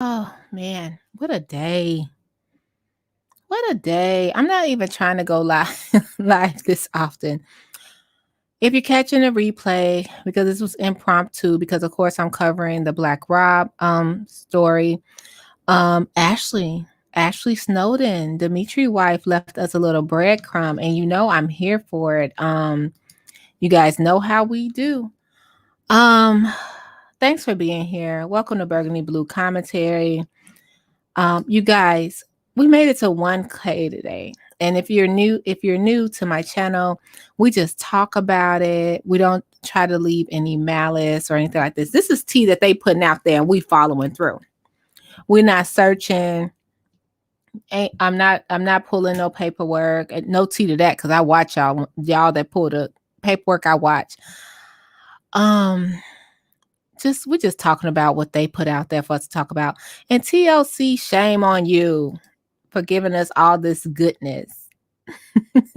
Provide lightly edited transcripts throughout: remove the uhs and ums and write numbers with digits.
Oh man, what a day. What a day. I'm not even trying to go live live this often. If you're catching a replay, because this was impromptu, because of course I'm covering the Black Rob story. Ashley Snowden, Dimitri wife left us a little breadcrumb, and you know I'm here for it. You guys know how we do. Um, Thanks for being here. Welcome to Burgundy Blue Commentary. You guys, we made it to 1K today. And if you're new to my channel, we just talk about it. We don't try to leave any malice or anything like this. This is tea that they putting out there and we following through. We're not searching. I'm not pulling no paperwork. And no tea to that because I watch y'all that pull the paperwork. I watch. Um, we're just talking about what they put out there for us to talk about. And TLC, shame on you for giving us all this goodness.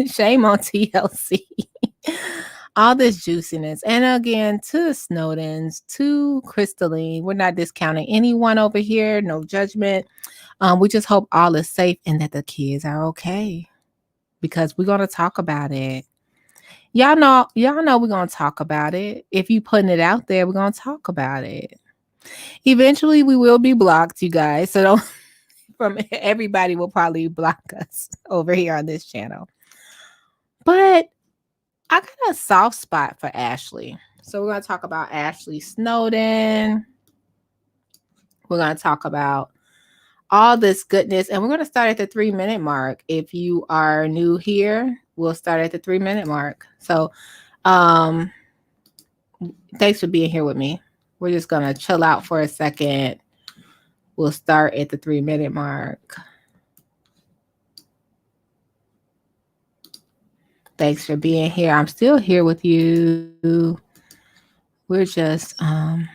Shame on TLC. All this juiciness. And again, to the Snowdens, to Crystalline, we're not discounting anyone over here, no judgment. We just hope all is safe and that the kids are okay because we're going to talk about it. Y'all know we're going to talk about it. If you putting it out there, we're going to talk about it. Eventually we will be blocked, you guys. So don't from everybody will probably block us over here on this channel. But I got a soft spot for Ashley. So we're going to talk about Ashley Snowden. We're going to talk about all this goodness. And we're going to start at the 3-minute mark. If you are new here, we'll start at the 3-minute mark. So thanks for being here with me. We're just going to chill out for a second. We'll start at the 3-minute mark. Thanks for being here. I'm still here with you. We're just getting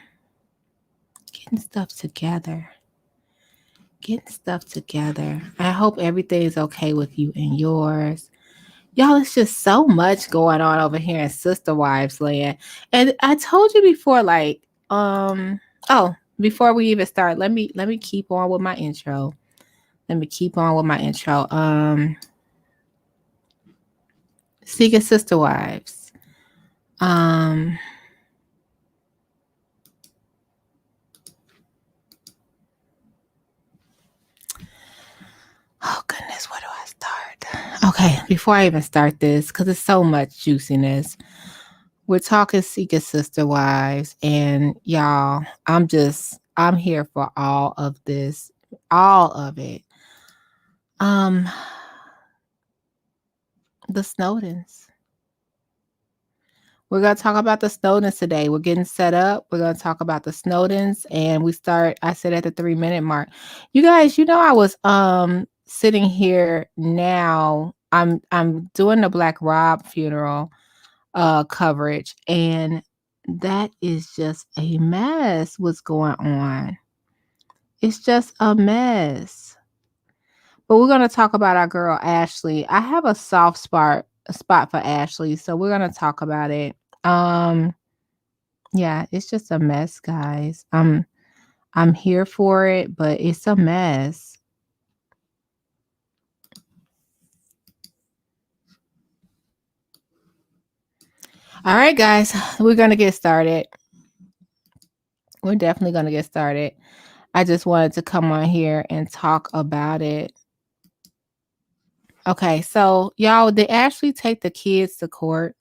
stuff together. I hope everything is okay with you and yours. Y'all, it's just so much going on over here in Sister Wives Land. And I told you before, before we even start, let me keep on with my intro. Seeking Sister Wives. Oh goodness, where do I start? Okay, before I even start this, because it's so much juiciness. We're talking Seeking Sister Wives, and y'all, I'm here for all of this, all of it. The Snowdens. We're going to talk about the Snowdens today. We're getting set up. We're going to talk about the Snowdens, and I said at the 3-minute mark. You guys, I was sitting here now. I'm doing the Black Rob funeral coverage, and that is just a mess. What's going on? It's just a mess. But we're going to talk about our girl Ashley. I have a soft spot for Ashley, so we're going to talk about it. Yeah, it's just a mess, guys. I'm here for it, but it's a mess. All right, guys, we're going to get started. We're definitely going to get started. I just wanted to come on here and talk about it. Okay, so y'all, did Ashley take the kids to court?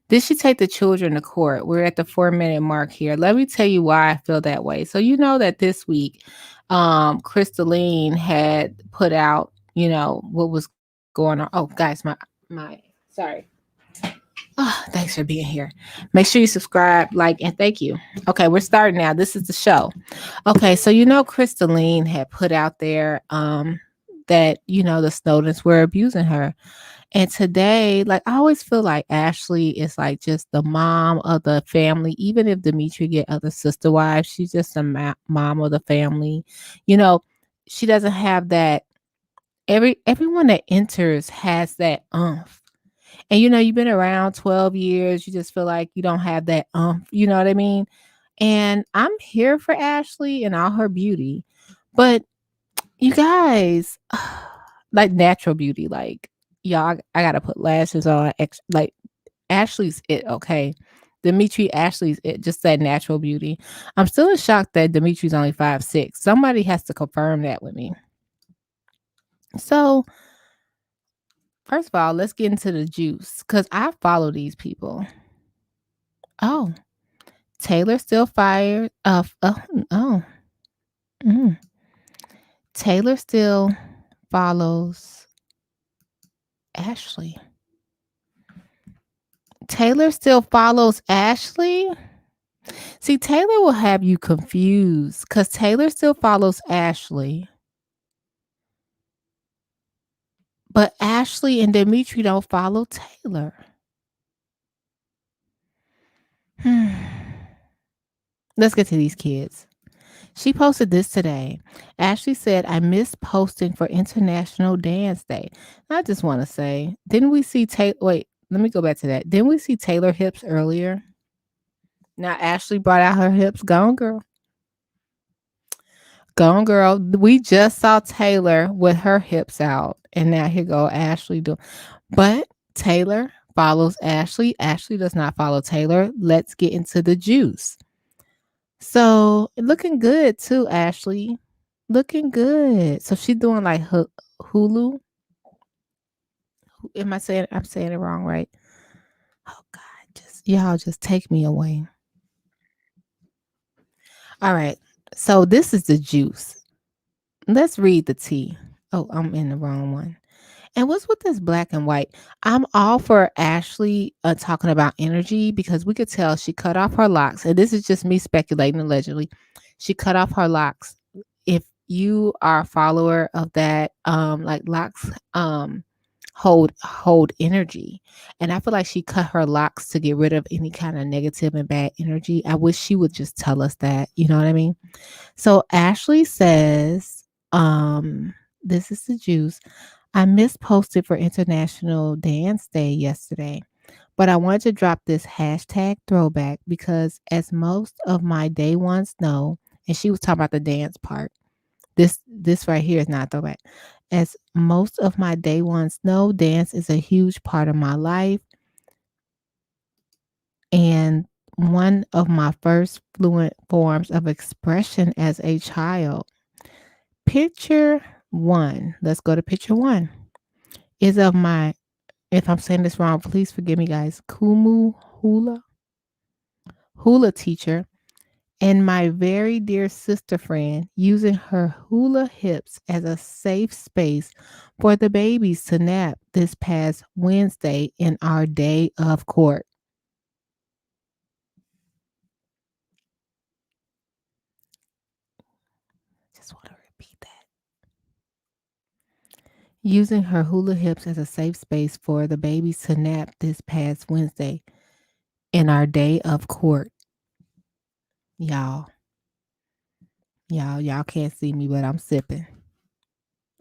Did she take the children to court? We're at the 4-minute mark here. Let me tell you why I feel that way. So you know that this week, Crystalline had put out, what was going on. Oh, guys, my sorry. Oh, thanks for being here. Make sure you subscribe, like, and thank you. Okay, we're starting now. This is the show. Okay, so Crystalline had put out there that the Snowdens were abusing her. And today, I always feel like Ashley is like just the mom of the family. Even if Dimitri get other sister wives, she's just a mom of the family. She doesn't have that. Everyone that enters has that umph. And you've been around 12 years. You just feel like you don't have that umph. You know what I mean? And I'm here for Ashley and all her beauty. But you guys, like natural beauty, like y'all, I gotta put lashes on. Like Ashley's it, okay. Dimitri Ashley's it, just that natural beauty. I'm still in shock that Dimitri's only 5'6". Somebody has to confirm that with me. So, first of all, let's get into the juice because I follow these people. Oh, Taylor still fired. Oh, mm. Taylor still follows Ashley. Taylor still follows Ashley? See, Taylor will have you confused because Taylor still follows Ashley. But Ashley and Dimitri don't follow Taylor. Let's get to these kids. She posted this today. Ashley said, I miss posting for International Dance Day. I just want to say, didn't we see Taylor? Wait, let me go back to that. Didn't we see Taylor hips earlier? Now Ashley brought out her hips. Go on, girl. Go on, girl. We just saw Taylor with her hips out. And now here go Ashley do. But Taylor follows Ashley. Ashley does not follow Taylor. Let's get into the juice. So looking good too, Ashley. Looking good. So she's doing like Hulu. Am I saying I'm saying it wrong, right? Oh God, just y'all just take me away. All right. So this is the juice. Let's read the tea. Oh, I'm in the wrong one. And what's with this black and white? I'm all for Ashley talking about energy because we could tell she cut off her locks. And this is just me speculating allegedly. She cut off her locks. If you are a follower of that, like locks hold energy. And I feel like she cut her locks to get rid of any kind of negative and bad energy. I wish she would just tell us that. You know what I mean? So Ashley says, this is the juice. I misposted for International Dance Day yesterday, but I wanted to drop this hashtag throwback because, as most of my day ones know, and she was talking about the dance part. This right here is not throwback. As most of my day ones know, dance is a huge part of my life and one of my first fluent forms of expression as a child. Picture one. Let's go to picture one. Is of my, if I'm saying this wrong, please forgive me, guys. Kumu hula teacher, and my very dear sister friend using her hula hips as a safe space for the babies to nap this past Wednesday in our day of court. Just want to repeat that. Using her hula hips as a safe space for the babies to nap this past Wednesday in our day of court. Y'all, y'all can't see me, but I'm sipping.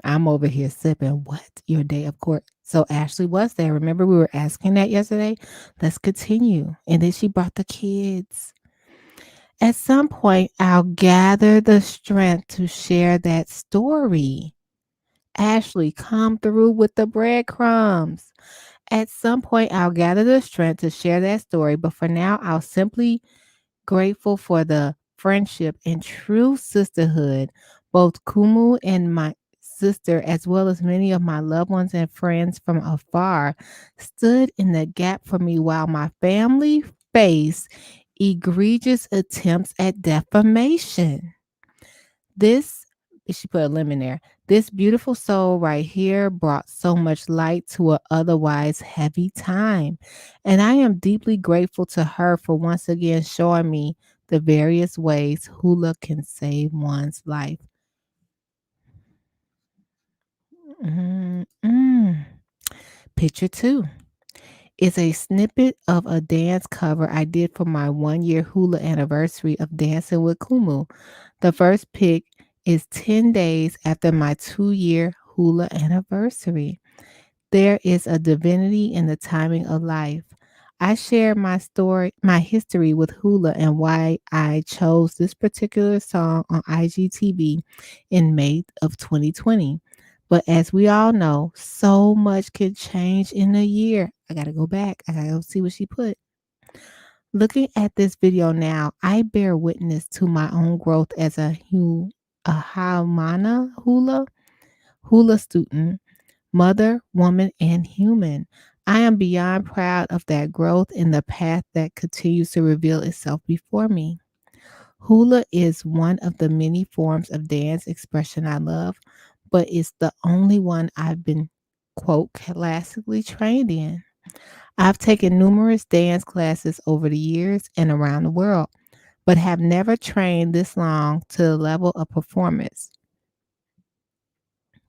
I'm over here sipping. What? Your day of court. So Ashley was there. Remember, we were asking that yesterday? Let's continue. And then she brought the kids. At some point, I'll gather the strength to share that story. Ashley, come through with the breadcrumbs. At some point, I'll gather the strength to share that story. But for now, I'll simply grateful for the friendship and true sisterhood both Kumu and my sister, as well as many of my loved ones and friends from afar, stood in the gap for me while my family faced egregious attempts at defamation. This, she put a lemon there. This beautiful soul right here brought so much light to an otherwise heavy time. And I am deeply grateful to her for once again showing me the various ways hula can save one's life. Mm-mm. Picture two is a snippet of a dance cover I did for my 1 year hula anniversary of Dancing with Kumu. The first pic is 10 days after my 2 year hula anniversary. There is a divinity in the timing of life. I share my history with hula and why I chose this particular song on IGTV in May of 2020. But as we all know, so much can change in a year. I gotta go back. I gotta go see what she put. Looking at this video now, I bear witness to my own growth as a Haumana hula student, mother, woman, and human. I am beyond proud of that growth in the path that continues to reveal itself before me. Hula is one of the many forms of dance expression I love, but it's the only one I've been, quote, classically trained in. I've taken numerous dance classes over the years and around the world, but have never trained this long to the level of performance.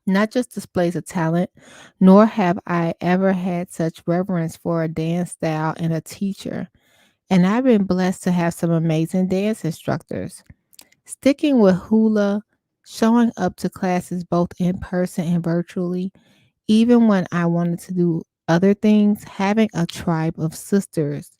Not just displays of talent, nor have I ever had such reverence for a dance style and a teacher. And I've been blessed to have some amazing dance instructors. Sticking with hula, showing up to classes both in person and virtually, even when I wanted to do other things, having a tribe of sisters,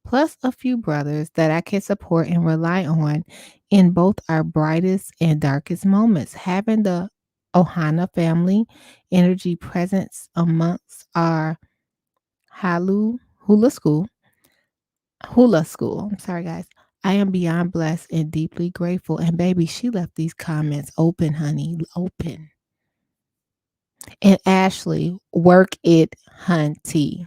plus a few brothers that I can support and rely on in both our brightest and darkest moments, having the Ohana family energy presence amongst our Halu hula school. Hula school. I'm sorry, guys. I am beyond blessed and deeply grateful. And baby, she left these comments open, honey, open. And Ashley, work it, hunty.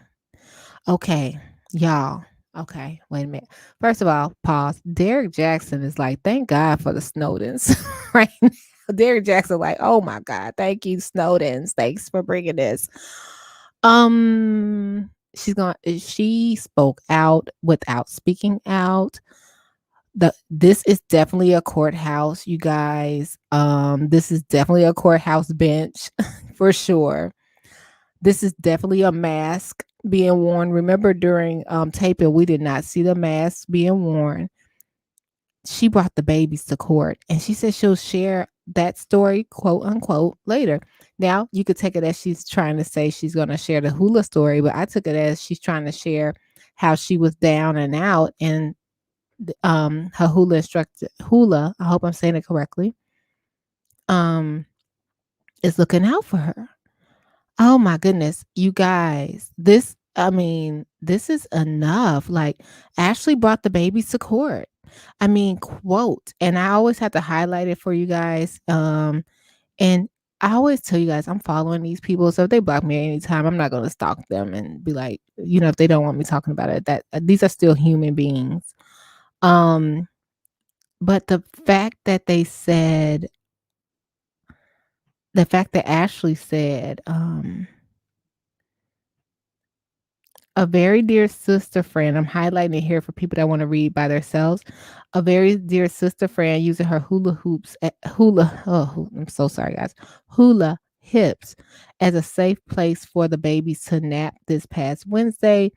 Okay, y'all. Okay, wait a minute. First of all, pause. Derek Jackson is like, thank God for the Snowdens right now. Derek Jackson, like, oh my God, thank you, Snowdens. Thanks for bringing this. She spoke out without speaking out. This is definitely a courthouse, you guys. This is definitely a courthouse bench for sure. This is definitely a mask being worn. Remember during taping, we did not see the mask being worn. She brought the babies to court and she said she'll share that story, quote unquote, later. Now, you could take it as she's trying to say she's going to share the hula story, but I took it as she's trying to share how she was down and out and her hula instructor, hula, I hope I'm saying it correctly, um, is looking out for her. Oh my goodness, you guys, this is enough. Like, Ashley brought the babies to court. I mean, quote, and I always have to highlight it for you guys. And I always tell you guys I'm following these people, so if they block me at any time, I'm not going to stalk them and be like, if they don't want me talking about it, that these are still human beings. But the fact that Ashley said, a very dear sister friend, I'm highlighting it here for people that want to read by themselves. A very dear sister friend using her I'm so sorry, guys. Hula hips as a safe place for the babies to nap this past Wednesday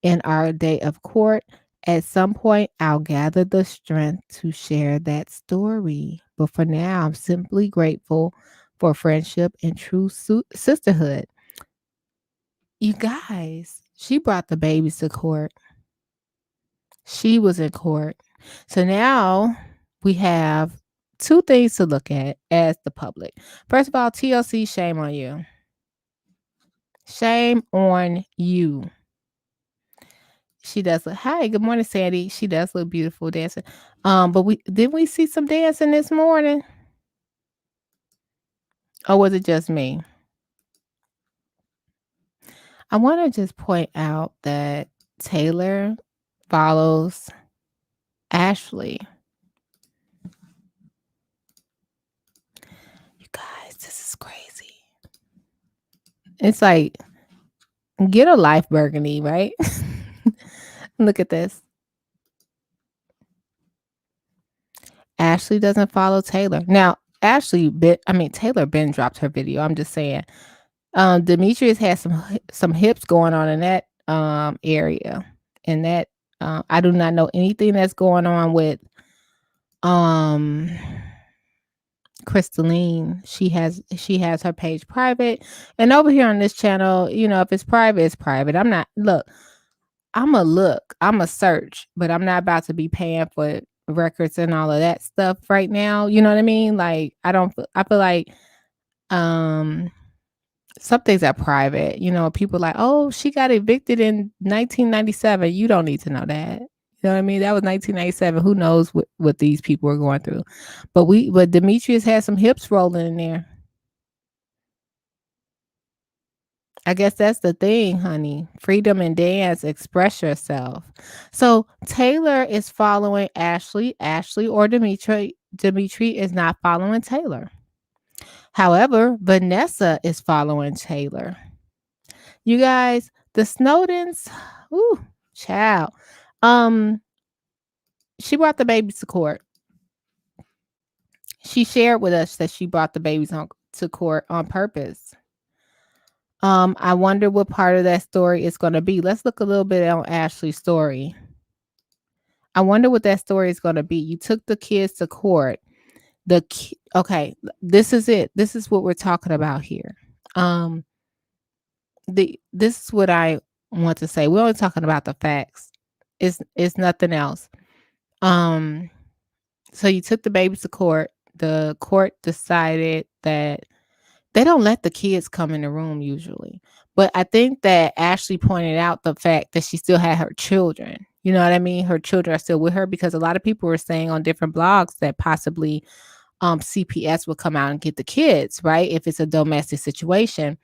in our day of court. At some point, I'll gather the strength to share that story. But for now, I'm simply grateful for friendship and true sisterhood. You guys, she brought the babies to court. She was in court. So now we have two things to look at as the public. First of all, TLC, shame on you. Shame on you. She does look. Hi, good morning, Sandy. She does look beautiful dancing. But we see some dancing this morning? Or was it just me? I want to just point out that Taylor follows Ashley. You guys, this is crazy. It's like, get a life, Burgundy, right? Look at this. Ashley doesn't follow Taylor. Now, Taylor Ben dropped her video. I'm just saying. Demetrius has some hips going on in that area. And that I do not know anything that's going on with Crystalline. She has her page private. And over here on this channel, if it's private, it's private. Imma look, Imma search, but I'm not about to be paying for records and all of that stuff right now, you know what I mean? Like, I feel like, um, some things are private, people like, "Oh, she got evicted in 1997." You don't need to know that. You know what I mean? That was 1997. Who knows what these people were going through? But Demetrius had some hips rolling in there. I guess that's the thing, honey. Freedom and dance, express yourself. So Taylor is following Ashley. Ashley or Dimitri. Dimitri is not following Taylor. However, Vanessa is following Taylor. You guys, the Snowdens, ooh, child. Um, she brought the babies to court. She shared with us that she brought the babies to court on purpose. I wonder what part of that story it's gonna be. Let's look a little bit on Ashley's story. I wonder what that story is gonna be. You took the kids to court. Okay, this is it. This is what we're talking about here. Um, this is what I want to say. We're only talking about the facts. It's nothing else. Um, so you took the babies to court. The court decided that they don't let the kids come in the room usually. But I think that Ashley pointed out the fact that she still had her children. You know what I mean? Her children are still with her because a lot of people were saying on different blogs that possibly CPS will come out and get the kids, right? If it's a domestic situation.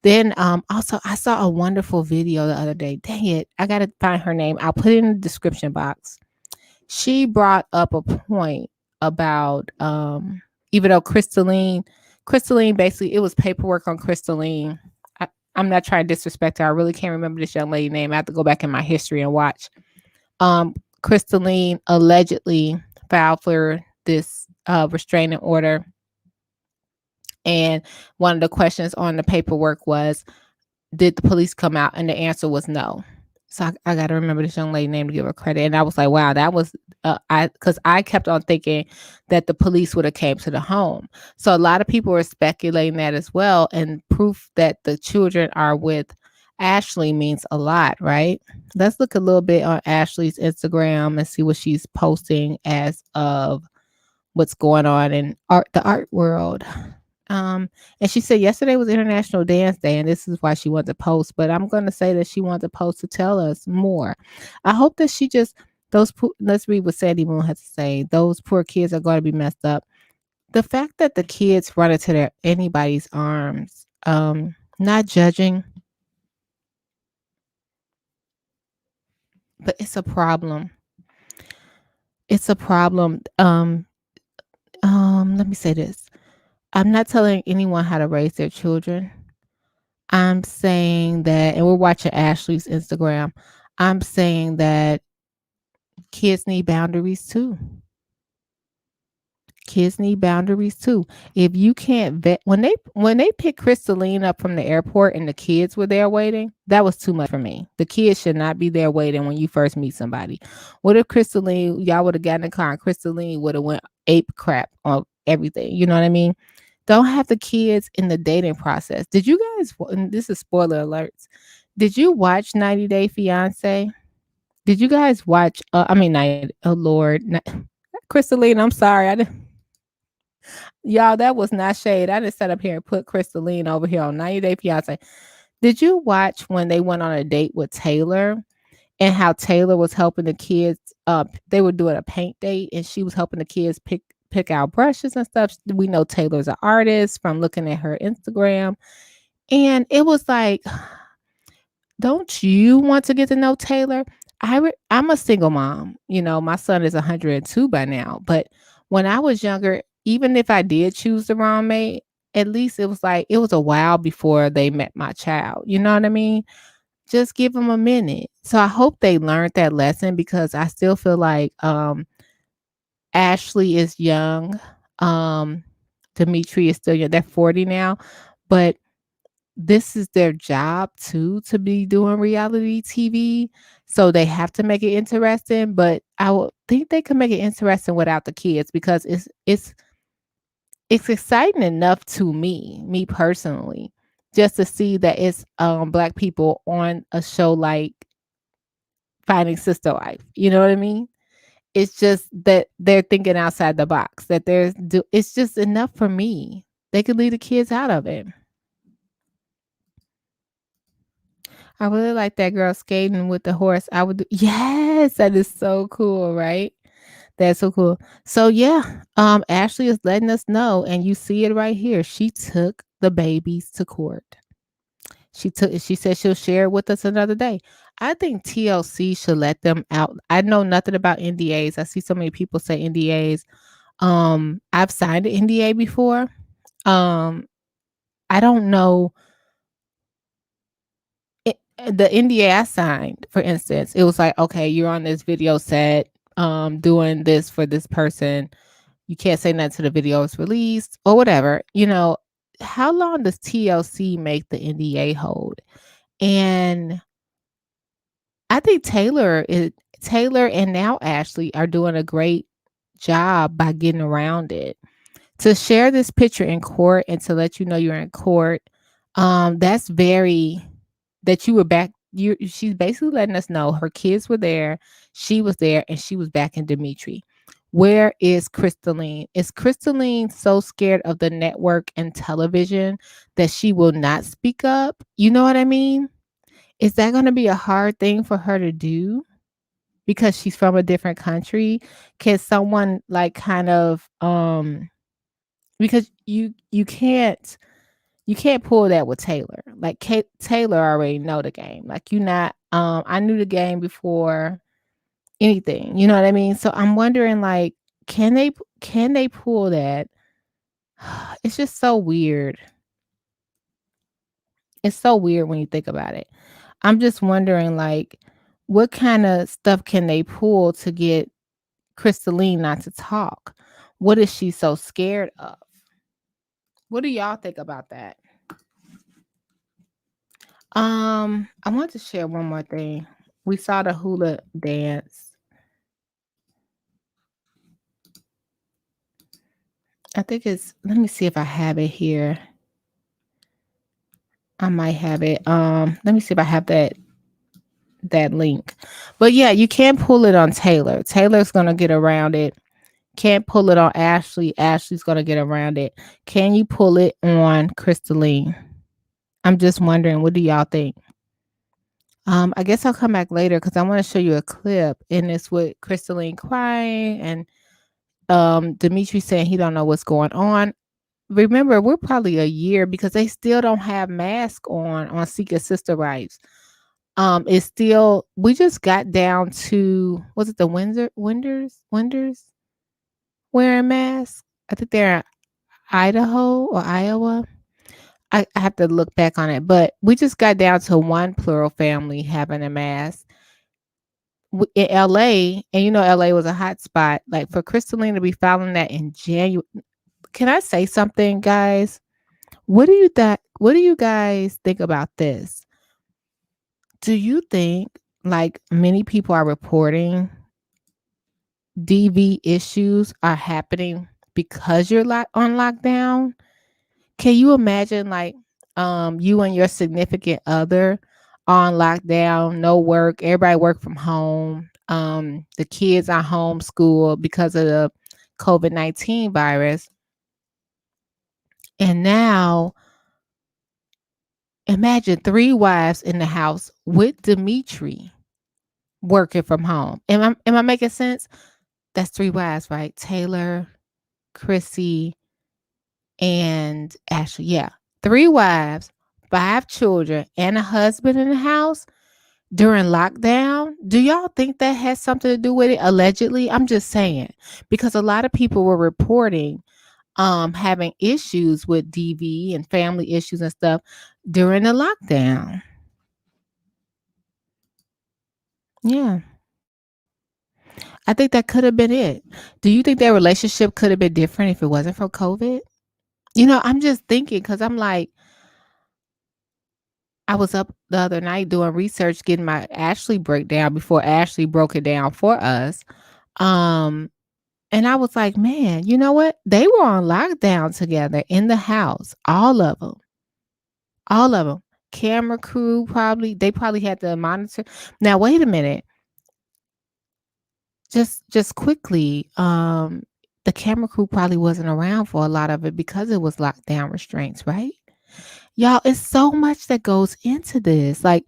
Then also I saw a wonderful video the other day. Dang it, I gotta find her name. I'll put it in the description box. She brought up a point about even though Crystalline basically it was paperwork on Crystalline. I'm not trying to disrespect her. I really can't remember this young lady's name. I have to go back in my history and watch. Crystalline allegedly filed for this restraining order. And one of the questions on the paperwork was, did the police come out? And the answer was no. So I got to remember this young lady name to give her credit. And I was like, wow, that was because I kept on thinking that the police would have came to the home. So a lot of people were speculating that as well. And proof that the children are with Ashley means a lot, right? Let's look a little bit on Ashley's Instagram and see what she's posting as of what's going on in the art world. And she said yesterday was International Dance Day, and this is why she wanted to post. But I'm going to say that she wanted to post to tell us more. I hope that she just let's read what Sandy Moon has to say. Those poor kids are going to be messed up. The fact that the kids run into anybody's arms, not judging, but it's a problem. It's a problem. Let me say this. I'm not telling anyone how to raise their children. I'm saying that, and we're watching Ashley's Instagram. I'm saying that kids need boundaries too. Kids need boundaries too. If you can't vet when they picked Crystalline up from the airport and the kids were there waiting, that was too much for me. The kids should not be there waiting when you first meet somebody. What if Crystalline, y'all would have gotten in the car and Crystalline would have went ape crap on everything? You know what I mean? Don't have the kids in the dating process. Did you guys, and this is spoiler alerts, did you watch 90 Day Fiance? Did you guys watch, oh Lord, Crystalline, I'm sorry. I didn't, y'all, that was not shade. I just sat up here and put Crystalline over here on 90 Day Fiance. Did you watch when they went on a date with Taylor and how Taylor was helping the kids? They were doing a paint date and she was helping the kids pick out brushes and stuff. We know Taylor's an artist from looking at her Instagram. And it was like, don't you want to get to know Taylor? I'm a single mom. My son is 102 by now. But when I was younger, even if I did choose the wrong mate, at least it was like, it was a while before they met my child. You know what I mean? Just give them a minute. So I hope they learned that lesson because I still feel like Ashley is young. Dimitri is still young. They're 40 now. But this is their job too, to be doing reality TV. So they have to make it interesting. But I would think they can make it interesting without the kids because it's exciting enough to me personally, just to see that it's Black people on a show like finding sister wife. You know what I mean? It's just that they're thinking outside the box. That it's just enough for me. They could leave the kids out of it. I really like that girl skating with the horse. I would do, yes, that is so cool, right? That's so cool. So yeah, Ashley is letting us know, and you see it right here. She took the babies to court. She said she'll share it with us another day. I think TLC should let them out. I know nothing about NDAs. I see so many people say NDAs. I've signed an NDA before. Um, I don't know the NDA I signed, for instance, it was like, okay, you're on this video set, doing this for this person. You can't say nothing till the video is released or whatever. How long does TLC make the NDA hold? And I think Taylor and now Ashley are doing a great job by getting around it. To share this picture in court and to let you know you're in court, that's very that you were back. She's basically letting us know her kids were there, she was there, and she was back in Dimitri. Where is Crystalline? Is Crystalline so scared of the network and television that she will not speak up? You know what I mean? Is that going to be a hard thing for her to do because she's from a different country? Can someone like kind of because you can't pull that with Taylor. Like Taylor already know the game. Like you not I knew the game before anything. You know what I mean? So I'm wondering like can they pull that? It's just so weird. It's so weird when you think about it. I'm just wondering like what kind of stuff can they pull to get Crystalline not to talk? What is she so scared of? What do y'all think about that? I want to share one more thing. We saw the hula dance. I think let me see if I have it here. I might have it. Let me see if I have that link. But yeah, you can't pull it on Taylor. Taylor's gonna get around it. Can't pull it on Ashley. Ashley's gonna get around it. Can you pull it on Crystalline? I'm just wondering, what do y'all think? I guess I'll come back later because I want to show you a clip, and it's with Crystalline crying and Dimitri saying he don't know what's going on. Remember, we're probably a year because they still don't have masks on Seeker Sister Rights. It's still we just got down to was it the Winders wearing masks? I think they're in Idaho or Iowa. I have to look back on it, but we just got down to one plural family having a mask in LA, and LA was a hot spot. Like for Crystalline to be filing that in January. Can I say something, guys? What do you guys think about this? Do you think like many people are reporting DV issues are happening because you're on lockdown? Can you imagine like you and your significant other on lockdown, no work, everybody work from home, the kids are homeschooled because of the COVID-19 virus. And now imagine 3 wives in the house with Dimitri working from home. Am I making sense? That's 3 wives, right? Taylor, Chrissy, and Ashley. Yeah. 3 wives, 5 children, and a husband in the house during lockdown. Do y'all think that has something to do with it? Allegedly, I'm just saying because a lot of people were reporting having issues with DV and family issues and stuff during the lockdown. Yeah. I think that could have been it. Do you think their relationship could have been different if it wasn't for COVID? I'm just thinking because I'm like, I was up the other night doing research, getting my Ashley breakdown before Ashley broke it down for us. Um, and I was like, man, you know what? They were on lockdown together in the house, all of them, all of them. Camera crew they probably had to monitor. Now, wait a minute. just quickly, the camera crew probably wasn't around for a lot of it because it was lockdown restraints, right? Y'all, it's so much that goes into this. Like,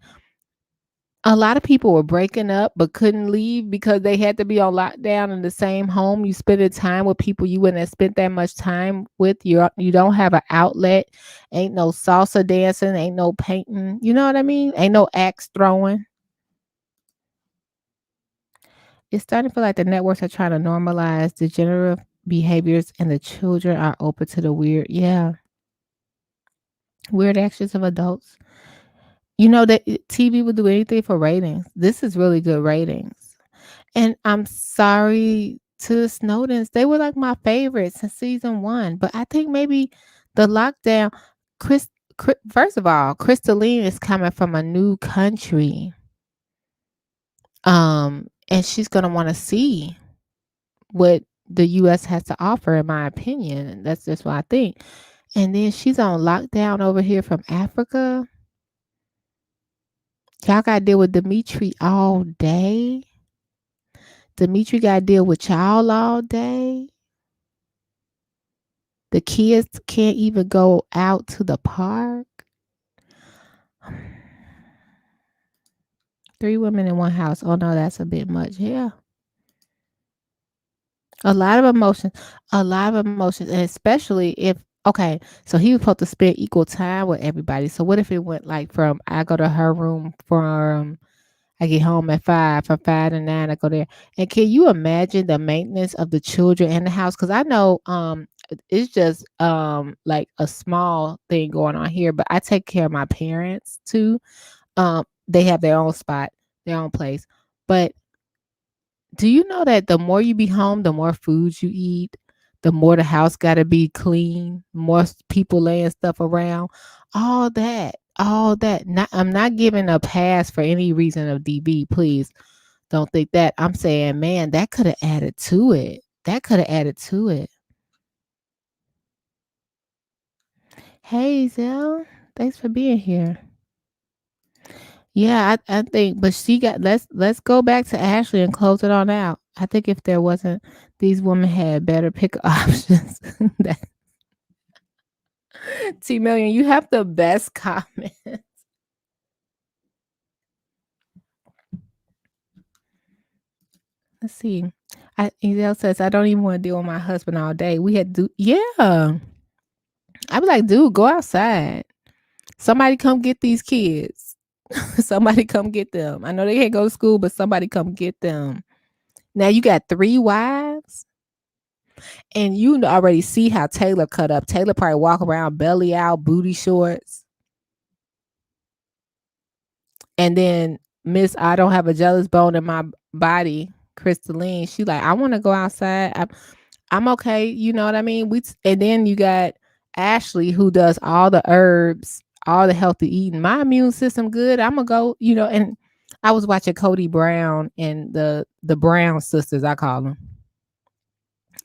a lot of people were breaking up but couldn't leave because they had to be on lockdown in the same home. You spending time with people you wouldn't have spent that much time with. You don't have an outlet. Ain't no salsa dancing, ain't no painting. You know what I mean? Ain't no axe throwing. It's starting to feel like the networks are trying to normalize degenerative behaviors and the children are open to the weird, yeah, weird actions of adults. You know that TV will do anything for ratings. This is really good ratings. And I'm sorry to the Snowdens. They were like my favorites since season 1, but I think maybe the lockdown Chris, first of all, Crystalline is coming from a new country. And she's going to want to see what the US has to offer, in my opinion. And that's just what I think. And then she's on lockdown over here from Africa. Y'all got to deal with Dimitri all day. Dimitri got to deal with y'all all day. The kids can't even go out to the park. 3 women in one house. Oh no, that's a bit much. Yeah. A lot of emotions. A lot of emotions. And especially if okay, so he was supposed to spend equal time with everybody. So what if it went like from I go to her room from I get home at 5, from 5 to 9, I go there. And can you imagine the maintenance of the children in the house? Because I know it's just like a small thing going on here, but I take care of my parents too. They have their own spot, their own place. But do you know that the more you be home, the more foods you eat, the more the house got to be clean, more people laying stuff around, all that. Not, I'm not giving a pass for any reason of DB. Please don't think that. I'm saying, man, that could have added to it. That could have added to it. Hey, Zell, thanks for being here. Yeah, I think, but she got. Let's go back to Ashley and close it on out. I think if there wasn't, these women had better pick options. That T Million, you have the best comment. Let's see. Ezel says I don't even want to deal with my husband all day. We had to, yeah. I be like, dude, go outside. Somebody come get these kids. Somebody come get them. I know they can't go to school, but somebody come get them. Now you got 3 wives, and you already see how Taylor cut up. Taylor probably walk around belly out, booty shorts. And then Miss I don't have a jealous bone in my body, Crystalline. She like, I want to go outside. I'm okay. You know what I mean? And then you got Ashley who does all the herbs, all the healthy eating. My immune system good. I'm gonna go, and I was watching Cody Brown and the Brown sisters, I call them.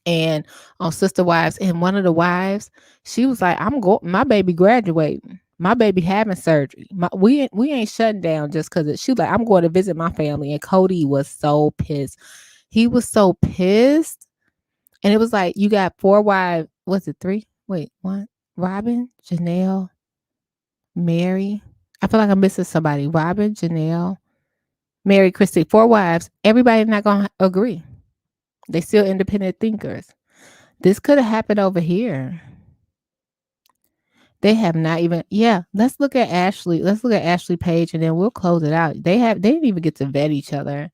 And on Sister Wives, and one of the wives, she was like, my baby graduating. My baby having surgery. We ain't shutting down just because she was like, I'm going to visit my family. And Cody was so pissed. He was so pissed. And it was like, you got 4 wives. Was it 3? Wait, 1. Robin, Janelle, Mary. I feel like I'm missing somebody. Robin, Janelle, Mary, Christy. 4 wives. Everybody's not going to agree. They still independent thinkers. This could have happened over here. They have not even. Yeah, let's look at Ashley. Let's look at Ashley Page, and then we'll close it out. They didn't even get to vet each other,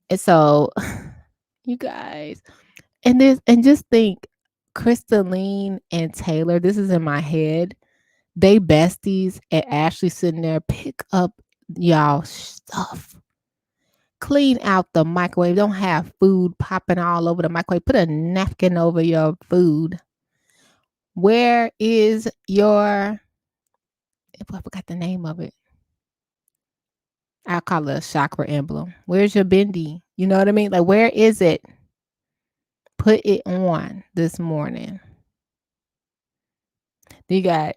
and so you guys, and just think, Crystalline and Taylor. This is in my head. They besties, and Ashley sitting there, pick up y'all stuff. Clean out the microwave. Don't have food popping all over the microwave. Put a napkin over your food. Where is your, I forgot the name of it. I'll call it a chakra emblem. Where's your bindi? You know what I mean? Like, where is it? Put it on this morning. You got,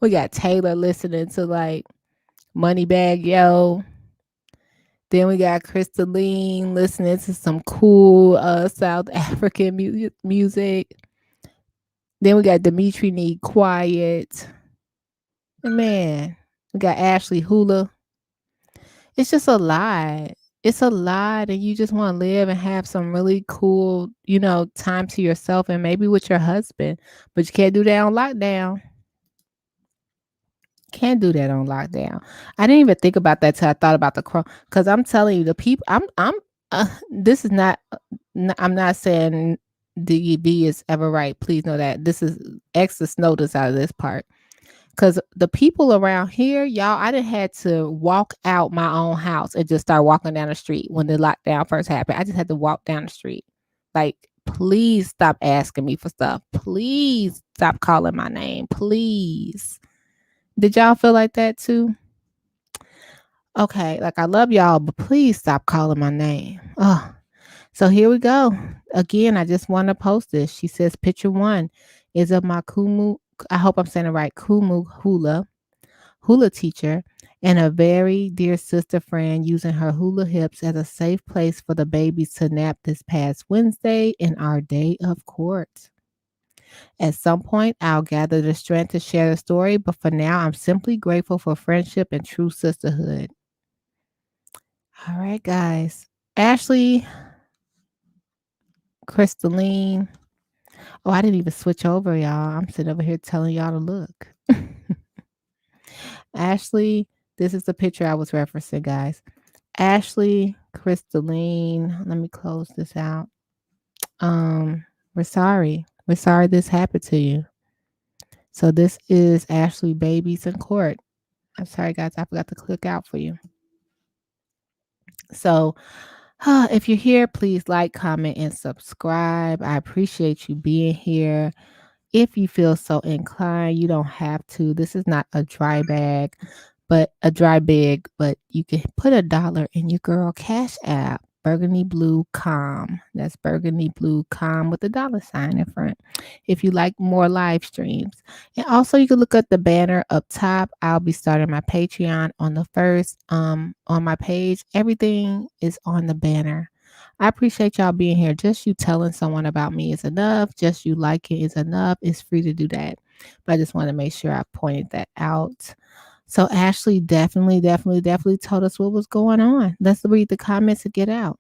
we got Taylor listening to like Moneybag Yo. Then we got Crystalline listening to some cool South African music. Then we got Dimitri Need Quiet. And man, we got Ashley Hula. It's just a lot. It's a lot, and you just want to live and have some really cool, time to yourself and maybe with your husband. But you can't do that on lockdown. Can't do that on lockdown. I didn't even think about that till I thought about the crow. Because I'm telling you, the people. This is not. I'm not saying DB is ever right. Please know that this is X the Snowden's out of this part. Because the people around here, y'all, I done had to walk out my own house and just start walking down the street when the lockdown first happened. I just had to walk down the street. Like, please stop asking me for stuff. Please stop calling my name. Please. Did y'all feel like that too? Okay, like I love y'all, but please stop calling my name. Oh, so here we go. Again, I just want to post this. She says, picture one is of my Kumu. I hope I'm saying it right. Kumu hula teacher, and a very dear sister friend using her hula hips as a safe place for the babies to nap this past Wednesday in our day of court. At some point, I'll gather the strength to share the story, but for now, I'm simply grateful for friendship and true sisterhood. All right, guys. Ashley, Crystalline. Oh, I didn't even switch over, y'all. I'm sitting over here telling y'all to look. Ashley, this is the picture I was referencing, guys. Ashley, Crystalline. Let me close this out. We're sorry. We're sorry this happened to you. So this is Ashley Babies in Court. I'm sorry, guys. I forgot to click out for you. So if you're here, please like, comment, and subscribe. I appreciate you being here. If you feel so inclined, you don't have to. This is not a dry bag, but you can put $1 in your girl Cash App, Burgundy-Bluecom. That's Burgundy-Bluecom with the $sign in front. If you like more live streams. And also you can look at the banner up top. I'll be starting my Patreon on the first on my page. Everything is on the banner. I appreciate y'all being here. Just you telling someone about me is enough. Just you liking is enough. It's free to do that. But I just want to make sure I pointed that out. So Ashley definitely told us what was going on. Let's read the comments and get out.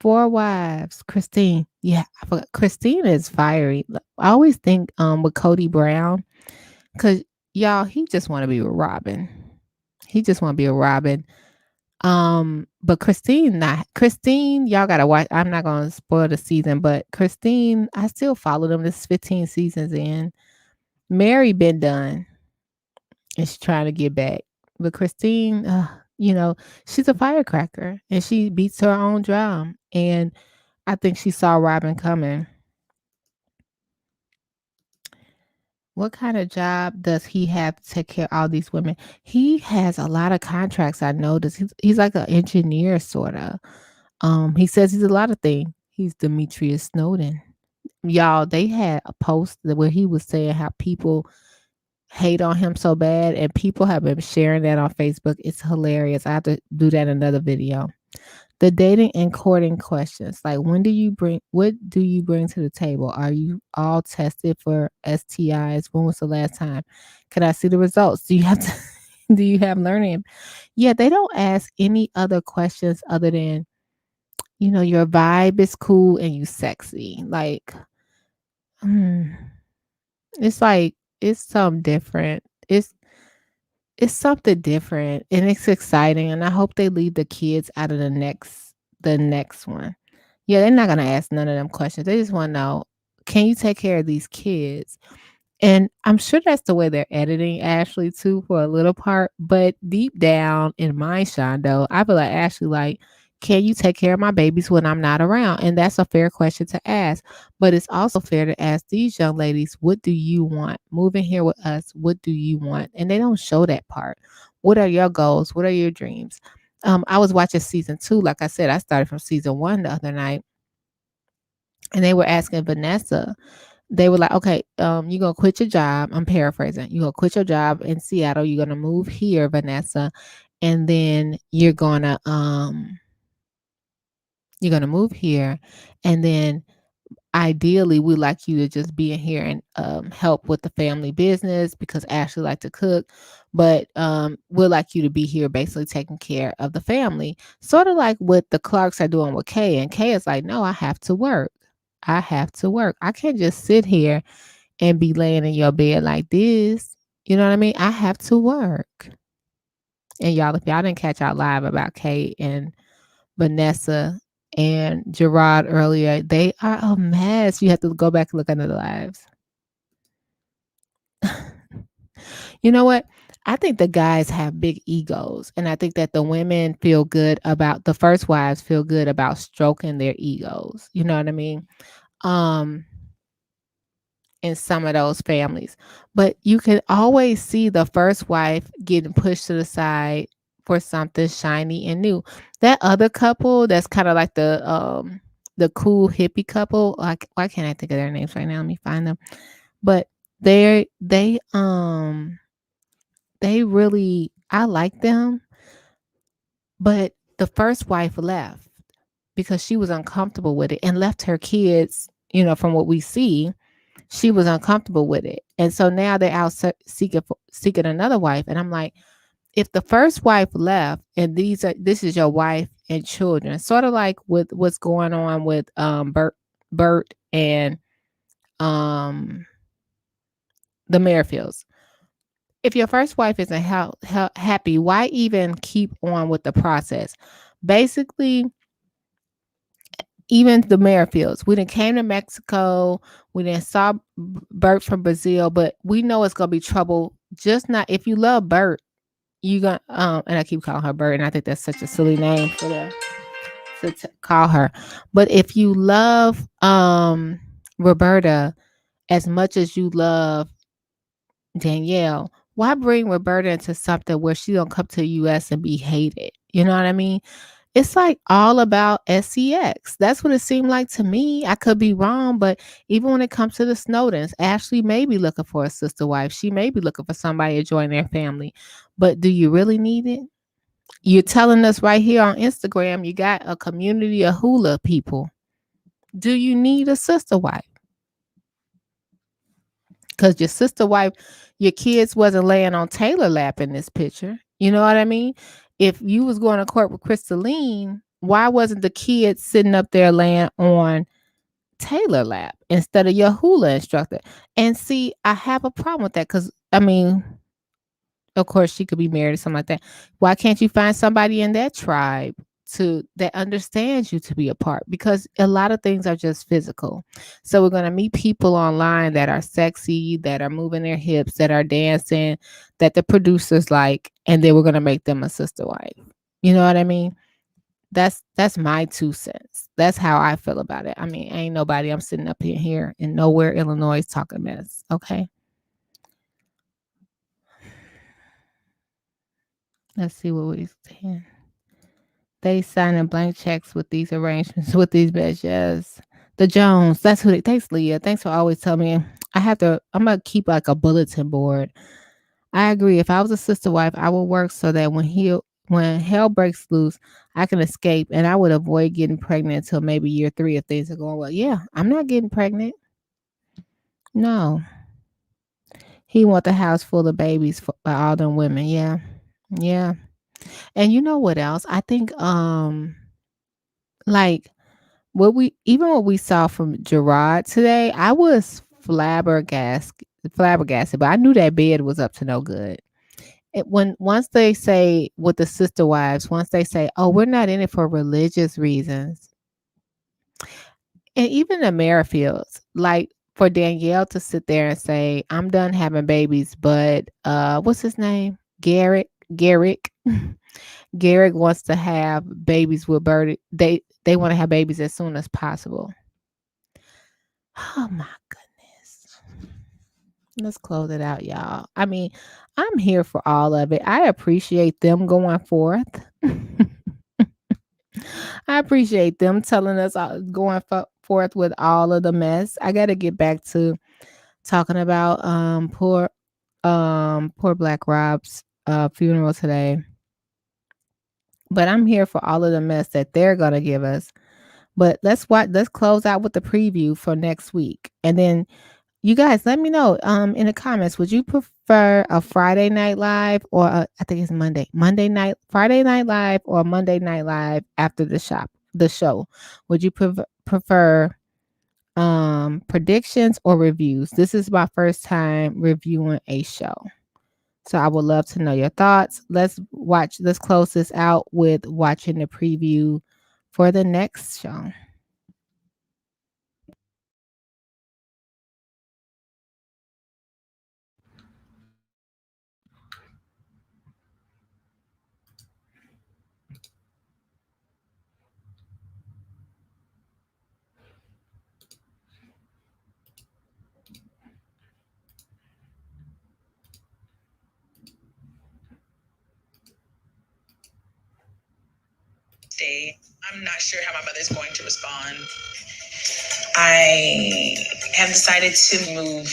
4 wives. Christine. Yeah, I forgot. Christine is fiery. I always think with Cody Brown, because y'all, he just want to be with Robin. He just want to be with Robin. But Christine, y'all gotta watch. I'm not gonna spoil the season, but Christine, I still follow them. This is 15 seasons in. Mary been done, and she's trying to get back. But Christine, she's a firecracker, and she beats her own drum. And I think she saw Robin coming. What kind of job does he have to take care of all these women? He has a lot of contracts. I noticed. He's like an engineer, sort of. He says he's a lot of things. He's Demetrius Snowden. Y'all, they had a post where he was saying how people hate on him so bad, and people have been sharing that on Facebook. It's hilarious. I have to do that in another video. The dating and courting questions, like what do you bring to the table? Are you all tested for STIs? When was the last time? Can I see the results? Do you have learning? Yeah, they don't ask any other questions other than, your vibe is cool and you sexy. Like, it's something different. It's something different and it's exciting, and I hope they leave the kids out of the next one. Yeah, they're not gonna ask none of them questions. They just want to know, can you take care of these kids? And I'm sure that's the way they're editing Ashley too for a little part. But deep down in my Shondo, I feel like Ashley like, can you take care of my babies when I'm not around? And that's a fair question to ask. But it's also fair to ask these young ladies, what do you want? Moving here with us, what do you want? And they don't show that part. What are your goals? What are your dreams? I was watching season 2. Like I said, I started from season 1 the other night. And they were asking Vanessa, they were like, okay, you're going to quit your job. I'm paraphrasing. You're going to quit your job in Seattle. You're going to move here, Vanessa. and then you're gonna move here, and then ideally we like you to just be in here and help with the family business because Ashley like to cook, but we'd like you to be here basically taking care of the family, sort of like what the Clarks are doing with Kay. And Kay is like, no, I have to work. I have to work. I can't just sit here and be laying in your bed like this. You know what I mean? I have to work. And y'all, if y'all didn't catch our live about Kay and Vanessa and Gerard earlier, they are a mess. You have to go back and look under the lives. You know what? I think the guys have big egos, and I think that the women feel good about the first wives feel good about stroking their egos. You know what I mean? Um, in some of those families. But you can always see the first wife getting pushed to the side for something shiny and new. That other couple that's kind of like the cool hippie couple, like why can't I think of their names right now? Let me find them. But they really I like them, but the first wife left because she was uncomfortable with it and left her kids, from what we see, she was uncomfortable with it. And so now they're out seeking another wife. And I'm like, if the first wife left and this is your wife and children, sort of like with what's going on with Bert and um the Merrifields. If your first wife isn't happy, why even keep on with the process? Basically, even the Merrifields, we didn't came to Mexico, we didn't saw Bert from Brazil, but we know it's gonna be trouble. Just not if you love Bert, you gonna and I keep calling her Bert, and I think that's such a silly name for to call her. But if you love Roberta as much as you love Danielle, why bring Roberta into something where she don't come to the US and be hated? You know what I mean? It's like all about sex. That's what it seemed like to me. I could be wrong, but even when it comes to the Snowdens, Ashley may be looking for a sister wife. She may be looking for somebody to join their family. But do you really need it? You're telling us right here on Instagram you got a community of hula people. Do you need a sister wife? Because your sister wife, your kids wasn't laying on Taylor lap in this picture. You know what I mean? If you was going to court with Crystalline, why wasn't the kids sitting up there laying on Taylor lap instead of your hula instructor? And see, I have a problem with that because I mean, of course, she could be married or something like that. Why can't you find somebody in that tribe that understands you to be a part? Because a lot of things are just physical. So we're gonna meet people online that are sexy, that are moving their hips, that are dancing, that the producers like, and then we're gonna make them a sister wife. You know what I mean? That's my 2 cents. That's how I feel about it. I mean, ain't nobody. I'm sitting up here in nowhere, Illinois, talking mess. Okay. Let's see what we saying. They signing blank checks with these arrangements with these bitches. The Jones, that's who they thanks, Leah. Thanks for always telling me. I'm gonna keep like a bulletin board. I agree. If I was a sister wife, I would work so that when hell breaks loose, I can escape and I would avoid getting pregnant until maybe year 3 if things are going well. Yeah, I'm not getting pregnant. No. He want the house full of babies for by all them women. Yeah. Yeah. And you know what else? I think like what we saw from Gerard today, I was flabbergasted, but I knew that bed was up to no good. When once they say with the sister wives, once they say, "Oh, we're not in it for religious reasons," and even the Merrifields, like for Danielle to sit there and say, "I'm done having babies," but what's his name? Garrick. Garrick wants to have babies with Birdie. They want to have babies as soon as possible. Oh my goodness. Let's close it out, y'all. I mean, I'm here for all of it. I appreciate them going forth. I appreciate them telling us going forth with all of the mess. I got to get back to talking about poor Black Rob's funeral today. But I'm here for all of the mess that they're gonna give us. But let's close out with the preview for next week. And then you guys let me know in the comments, would you prefer a Friday night live or I think it's Friday night live or Monday night live after the show? Would you prefer predictions or reviews? This is my first time reviewing a show. So I would love to know your thoughts. Let's close this out with watching the preview for the next show. I'm not sure how my mother's going to respond. I have decided to move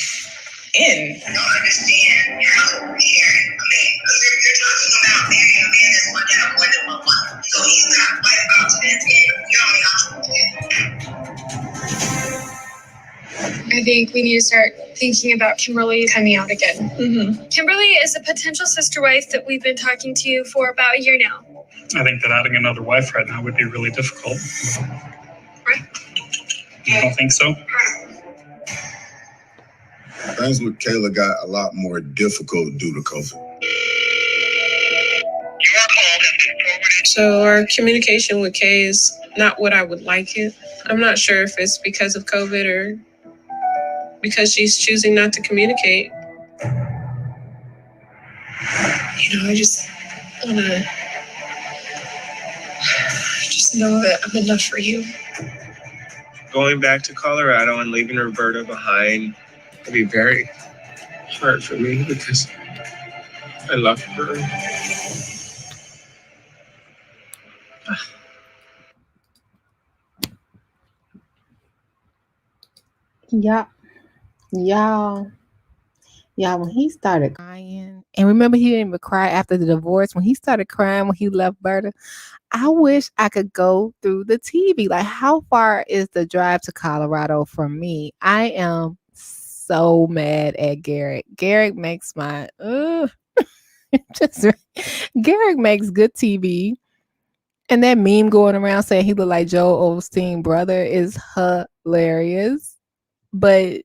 in. I don't understand how weird. Because you're talking about marrying a man that's working out more than 1 month. So he's not quite about to that you're only I think we need to start thinking about Kimberly coming out again. Mm-hmm. Kimberly is a potential sister wife that we've been talking to for about a year now. I think that adding another wife right now would be really difficult. Right. You don't think so? Things with Kayla got a lot more difficult due to COVID. So our communication with Kay is not what I would like it. I'm not sure if it's because of COVID or because she's choosing not to communicate. I just want to know that I'm enough for you. Going back to Colorado and leaving Roberta behind would be very hard for me because I love her. Y'all, when he started crying, and remember he didn't even cry after the divorce, when he started crying when he left Berta, I wish I could go through the TV. Like, how far is the drive to Colorado from me? I am so mad at Garrett. Garrett makes my Garrett makes good TV. And that meme going around saying he looked like Joel Osteen's brother is hilarious. But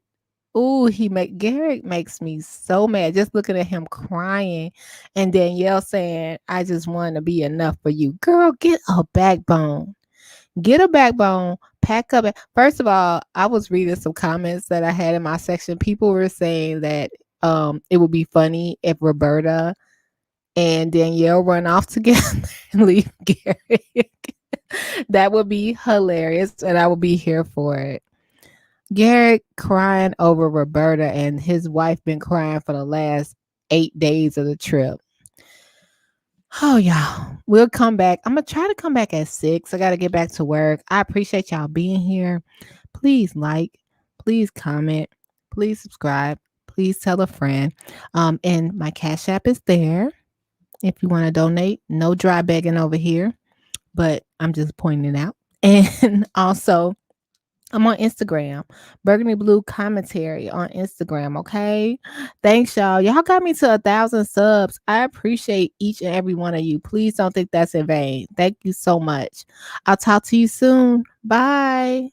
Garrett makes me so mad just looking at him crying, and Danielle saying, "I just want to be enough for you." Girl, get a backbone. Get a backbone. Pack up. First of all, I was reading some comments that I had in my section. People were saying that it would be funny if Roberta and Danielle run off together and leave Garrett. That would be hilarious, and I would be here for it. Garrett crying over Roberta, and his wife been crying for the last 8 days of the trip. Oh, y'all, we'll come back. I'm going to try to come back at 6. I got to get back to work. I appreciate y'all being here. Please like, please comment, please subscribe, please tell a friend. And my Cash App is there if you want to donate. No dry begging over here, but I'm just pointing it out. And also, I'm on Instagram, Burgundy Blue Commentary on Instagram. Okay. Thanks, y'all. Y'all got me to 1,000 subs. I appreciate each and every one of you. Please don't think that's in vain. Thank you so much. I'll talk to you soon. Bye.